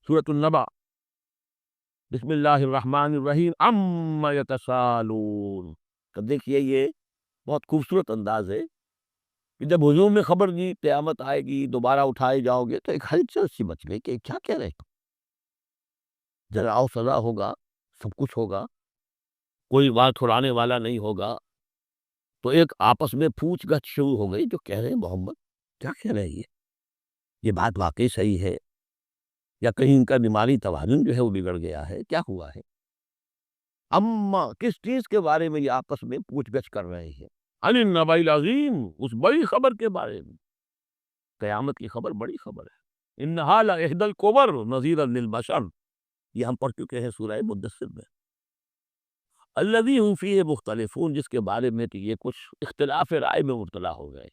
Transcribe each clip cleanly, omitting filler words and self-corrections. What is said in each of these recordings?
سورۃ النبأ، بسم اللہ الرحمن الرحیم، عما یتسالون۔ تو دیکھیے یہ بہت خوبصورت انداز ہے کہ جب حضور میں خبر دی قیامت آئے گی، دوبارہ اٹھائے جاؤ گے، تو ایک ہلچل سی مچ گئی کہ کیا کہہ رہے ہیں، جزا و سزا ہوگا، سب کچھ ہوگا، کوئی بات چھڑانے والا نہیں ہوگا۔ تو ایک آپس میں پوچھ گچھ شروع ہو گئی، جو کہہ رہے ہیں محمد کیا کہہ رہے ہیں، یہ بات واقعی صحیح ہے یا کہیں ان کا دماغی توازن جو ہے وہ بگڑ گیا ہے، کیا ہوا ہے؟ اما کس چیز کے بارے میں یہ آپس میں پوچھ گچھ کر رہے ہیں؟ عن النبأ العظیم، اس بڑی خبر کے بارے میں۔ قیامت کی خبر بڑی خبر ہے۔ انہا لإحدی الکبر نذیرا للبشر، یہ ہم پڑھ چکے ہیں سورہ مدثر میں۔ الذی هم فیہ مختلفون، جس کے بارے میں کہ یہ کچھ اختلاف رائے میں مبتلا ہو گئے،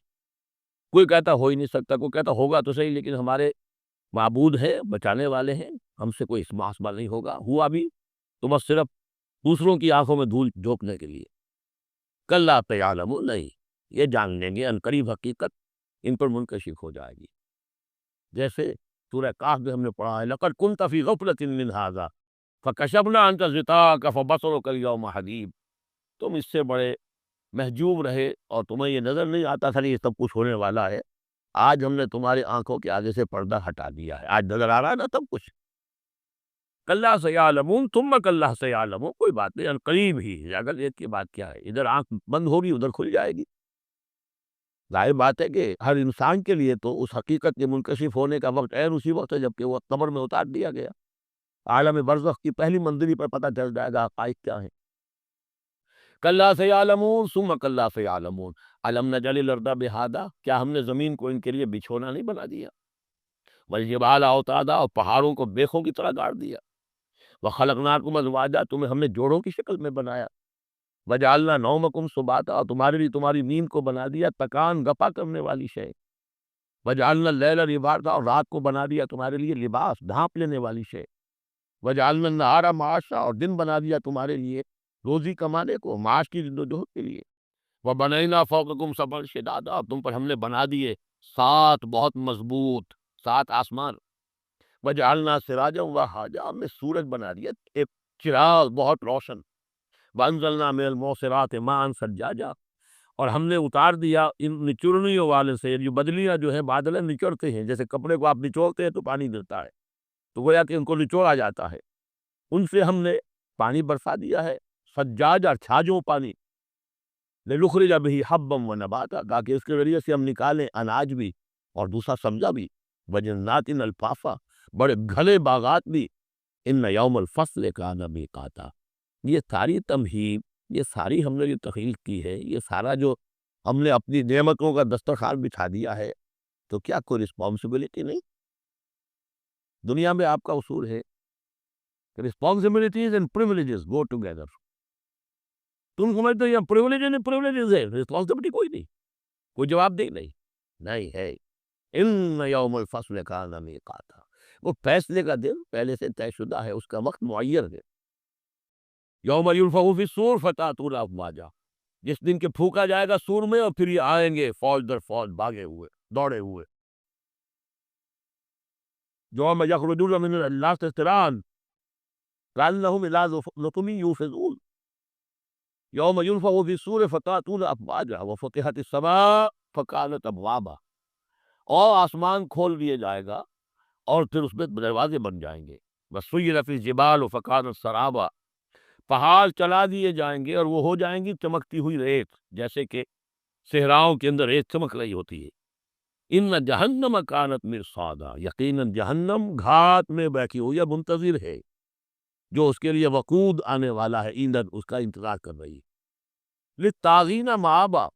کوئی کہتا ہو ہی نہیں سکتا، کوئی کہتا ہوگا تو صحیح لیکن ہمارے معبود ہیں، بچانے والے ہیں، ہم سے کوئی اسما اسما نہیں ہوگا، ہوا بھی تو بس صرف دوسروں کی آنکھوں میں دھول جھونکنے کے لیے۔ کلا سیعلمون، نہیں، یہ جان لیں گے عنقریب حقیقت ان پر منکشف ہو جائے گی۔ جیسے سورہ کہف میں ہم نے پڑھا ہے، لقد كنت في غفلة من هذا فكشفنا عنك غطاءك فبصرك اليوم حديد، تم اس سے بڑے محجوب رہے اور تمہیں یہ نظر نہیں آتا تھا کہ یہ سب کچھ ہونے والا ہے، آج ہم نے تمہاری آنکھوں کے آگے سے پردہ ہٹا دیا ہے، آج نظر آ رہا ہے نا سب کچھ۔ کلا سیعلمون ثم کلا سیعلمون، کوئی بات نہیں، عنقریب ہی، اگر ایک کی بات کیا ہے، ادھر آنکھ بند ہوگی ادھر کھل جائے گی۔ ظاہر بات ہے کہ ہر انسان کے لیے تو اس حقیقت کے منکشف ہونے کا وقت عین اسی وقت ہے جبکہ وہ قبر میں اتار دیا گیا۔ عالم برزخ کی پہلی منزلی پر پتہ چل جائے گا حقائق کیا ہیں۔ کلا سیعلمون ثم کلا سیعلمون، الم نجعل الارض بہادا، کیا ہم نے زمین کو ان کے لیے بچھونا نہیں بنا دیا، والجبال اوتادا، اور پہاڑوں کو بیخوں کی طرح گاڑ دیا، وخلقناکم ازواجا، تمہیں ہم نے جوڑوں کی شکل میں بنایا، وجعلنا نومکم سباتا، اور تمہارے لیے تمہاری نیند کو بنا دیا تکان گپا کرنے والی شے، وجعلنا اللیل لباسا، اور رات کو بنا دیا تمہارے لیے لباس ڈھانپ لینے والی شے، وجعلنا النہار معاشا، اور دن بنا دیا تمہارے لیے روزی کمانے کو، معاش کی جدوجہد کے لیے، وبنینا فوقکم سبعا شدادا، اور تم پر ہم نے بنا دیے 7 بہت مضبوط 7 آسمان، وجعلنا سراجا وہاجا، ہم نے سورج بنا دیا ایک چراغ بہت روشن، وانزلنا من المعصرات ماء ثجاجا، اور ہم نے اتار دیا ان نچوڑنیوں والے سے، جو بدلیاں جو ہیں بادل نچوڑتے ہیں، جیسے کپڑے کو آپ نچوڑتے ہیں تو پانی ملتا ہے، تو گویا کہ ان کو نچوڑا جاتا ہے، ان سے ہم نے پانی برسا دیا ہے، سجاجا چھاجوں پانی، لنخرج به حبا ونباتا، تاکہ اس کے ذریعے سے ہم نکالیں اناج بھی اور دوسرا سبزہ بھی، وجنات الفافا، بڑے گھنے باغات بھی، ان یوم الفصل کان میقاتا، یہ ساری تمہید، یہ ساری ہم نے جو تخلیق کی ہے، یہ سارا جو ہم نے اپنی نعمتوں کا دسترخوان بچھا دیا ہے، تو کیا کوئی رسپانسبلٹی نہیں؟ دنیا میں آپ کا اصول ہے کہ responsibilities and privileges go together, تم سمجھتے ہو یہ پریولیجز ہے، رسپانسبلٹی کوئی نہیں، کوئی جواب دہ نہیں، نہیں ہے۔ ان یوم الفصل کان میقاتا، وہ فیصلے کا دن پہلے سے طے شدہ ہے، اس کا وقت معین ہے۔ یوم ینفخ فی الصور فتأتون افواجا، جس دن کہ پھونکا جائے گا سور میں اور پھر یہ آئیں گے فوج در فوج، بھاگے ہوئے دوڑے ہوئے۔ یوم یخرجون من الاجداث سراعا کأنہم الی نصب یوفضون، یوم ینفخ فی الصور فتأتون افواجا وفتحت السماء فکانت ابوابا، اور آسمان کھول دیے جائے گا اور پھر اس میں دروازے بن جائیں گے، وسیرت الجبال فکانت سرابا، پہاڑ چلا دیے جائیں گے اور وہ ہو جائیں گی چمکتی ہوئی ریت، جیسے کہ صحراؤں کے اندر ریت چمک رہی ہوتی ہے۔ ان جہنم کانت مرصادا، یقیناً جہنم گھات میں بیٹھی ہوئی ہے، منتظر ہے، جو اس کے لیے وقود آنے والا ہے، ایندھن اس کا انتظار کر رہی ہے۔ للطاغین مآبا،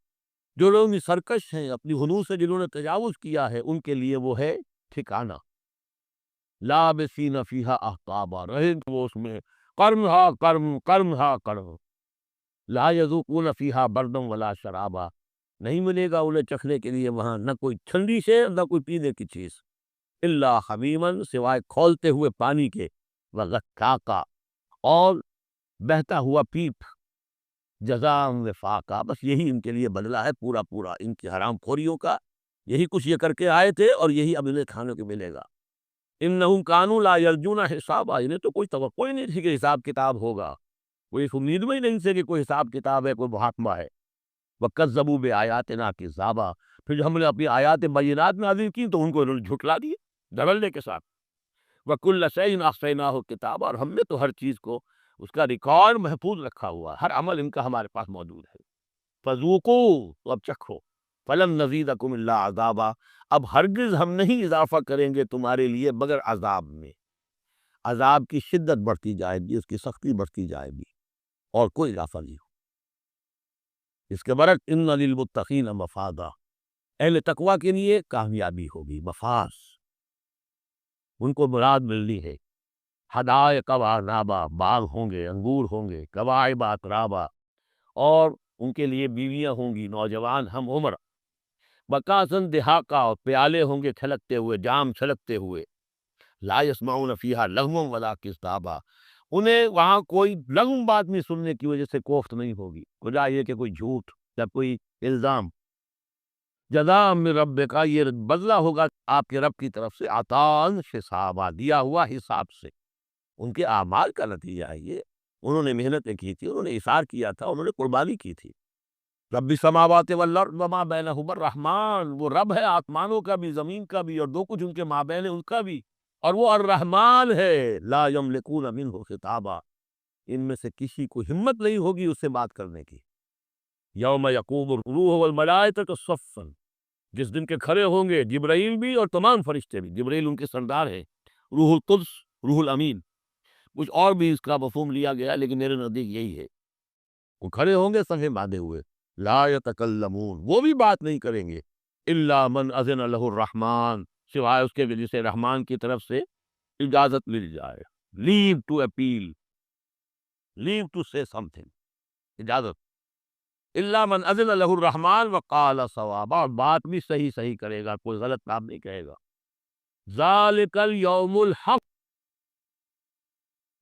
جو لوگ سرکش ہیں، اپنی حدود سے جنہوں نے تجاوز کیا ہے، ان کے لیے وہ ہے ٹھکانہ، لابسین فیہا احقابا، رہیں گے وہ اس میں قرنہا قرن قرنہا قرن، لا یذوقون فیہا بردا ولا شرابا، نہیں ملے گا انہیں چکھنے کے لیے وہاں نہ کوئی ٹھنڈی سے نہ کوئی پینے کی چیز، الا حمیما، سوائے کھولتے ہوئے پانی کے، وغساقا، اور بہتا ہوا پیپ، جزاء وفاقا، بس یہی ان کے لیے بدلہ ہے پورا پورا ان کی حرام خوریوں کا، یہی کچھ یہ کر کے آئے تھے اور یہی اب انہیں کھانے کو ملے گا۔ انہم کانوا لا یرجون حسابا، انہیں تو کوئی توقع ہی نہیں تھی کہ حساب کتاب ہوگا، کوئی اس امید میں ہی نہیں تھے کہ کوئی حساب کتاب ہے، کوئی محاکمہ ہے۔ وَكَذَّبُوا بِآيَاتِنَا كِذَّابًا، پھر جو ہم نے اپنی آیات بینات نازل کی تو ان کو انہوں نے جھٹلا دیے دھڑلے کے ساتھ۔ وَكُلَّ شَيْءٍ أَحْصَيْنَاهُ كِتَابًا، اور ہم نے تو ہر چیز کو اس کا ریکارڈ محفوظ رکھا ہوا ہے، ہر عمل ان کا ہمارے پاس موجود ہے۔ فَذُوقُوا، تو اب چکھو، فَلَن نَزِيدَكُمْ إِلَّا عَذَابًا، اب ہرگز ہم نہیں اضافہ کریں گے تمہارے لیے مگر عذاب میں، عذاب کی شدت بڑھتی جائے گی، اس کی سختی بڑھتی جائے گی، اور کوئی اضافہ نہیں ہو۔ اس کے برعکس ان للمتقین مفازا، اہل تقویٰ کے لیے کامیابی ہوگی، مفاز، ان کو مراد ملنی ہے۔ حدائق و اعنابا، باغ ہوں گے، انگور ہوں گے، کواعب اترابا، اور ان کے لیے بیویاں ہوں گی نوجوان ہم عمر، بکاسن دہاقا، اور پیالے ہوں گے چھلکتے ہوئے، جام چھلکتے ہوئے، لا یسمعون فیہا لغوا ولا کذابا، انہیں وہاں کوئی لغو بات نہیں سننے کی وجہ سے کوفت نہیں ہوگی، وجہ یہ کہ کوئی جھوٹ یا کوئی الزام۔ جزاء من ربک، یہ بدلہ ہوگا آپ کے رب کی طرف سے، عطاء حسابا، دیا ہوا حساب سے، ان کے اعمال کا نتیجہ ہے یہ، انہوں نے محنتیں کی تھی، انہوں نے ایثار کیا تھا، انہوں نے قربانی کی تھی۔ رب السماوات والارض وما بینہما الرحمن، وہ رب ہے آسمانوں کا بھی، زمین کا بھی، اور جو کچھ ان کے مابین ہے ان کا بھی، اور وہ الرحمن ہے، لا یملکون منہ خطابا، ان میں سے کسی کو ہمت نہیں ہوگی اس سے بات کرنے کی۔ یوم یقوم الروح والملائکۃ صفا، جس دن کے کھڑے ہوں گے جبرائیل بھی اور تمام فرشتے بھی، جبرائیل ان کے سردار ہیں، روح القدس، روح الامین، کچھ اور بھی اس کا مفہوم لیا گیا لیکن میرے نزدیک یہی ہے۔ وہ کھڑے ہوں گے سنگے باندھے ہوئے، لا یتکلمون، وہ بھی بات نہیں کریں گے، الا من اذن لہ الرحمن، سوائے اس کے جسے رحمان کی طرف سے اجازت مل جائے، لیو ٹو اپیل، لیو ٹو سے سم تھنگ، اجازت، الا من اذن لہ الرحمن وقال صوابا، اور بات بھی صحیح صحیح کرے گا، کوئی غلط کام نہیں کہے گا۔ ذالک الیوم الحق،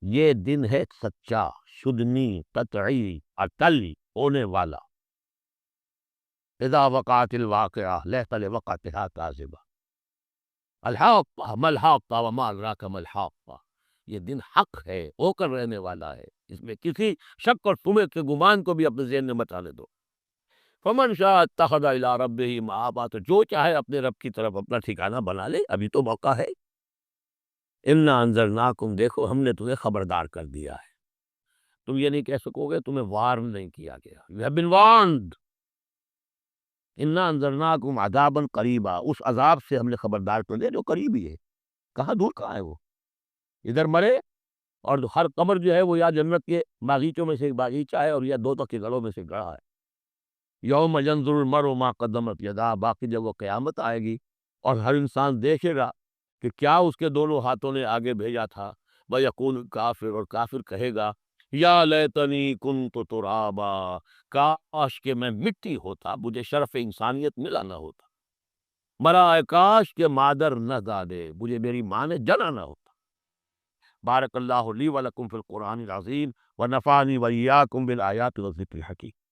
یہ دن ہے سچا، شدنی، قطعی، اٹل ہونے والا۔ اذا وقعت الواقعہ لیس لوقعتها کاذبہ، الحاقہ ما الحاقہ وما ادراک ما الحاقہ، یہ دن حق ہے، ہو کر رہنے والا ہے، اس میں کسی شک اور شبہ کے گمان کو بھی اپنے ذہن میں مت آنے دو۔ فمن شاء اتخذ الی ربہ مآبا، تو جو چاہے اپنے رب کی طرف اپنا ٹھکانہ بنا لے، ابھی تو موقع ہے۔ انا انذرناکم، دیکھو ہم نے تمہیں خبردار کر دیا ہے، تم یہ نہیں کہہ سکو گے تمہیں وارن نہیں کیا گیا، یو ہیو بین وارنڈ۔ انا انذرناکم عذابا قریبا، اس عذاب سے ہم نے خبردار کر دیا جو قریب ہی ہے، کہاں دور کہاں ہے وہ، ادھر مرے، اور ہر قبر جو ہے وہ یا جنت کے باغیچوں میں سے ایک باغیچہ ہے اور یا دوزخ کے گڑھوں میں سے گڑھا ہے۔ یوم ینظر المرء ما قدمت یداہ، باقی جب وہ قیامت آئے گی اور ہر انسان دیکھے گا کہ کیا اس کے دونوں ہاتھوں نے آگے بھیجا تھا، وَيَقُولُ الْكَافِرُ، اور کافر کہے گا یا لیتنی کنت ترابا، کاش کہ میں مٹی ہوتا، مجھے شرف انسانیت ملا نہ ہوتا، برائے کاش کہ مادر نہ دادے، مجھے میری ماں نے جنا نہ ہوتا۔ بارک اللہ لی ولکم فی القرآن العظیم ونفعنی وإیاکم بالآیات والذکر الحکیم۔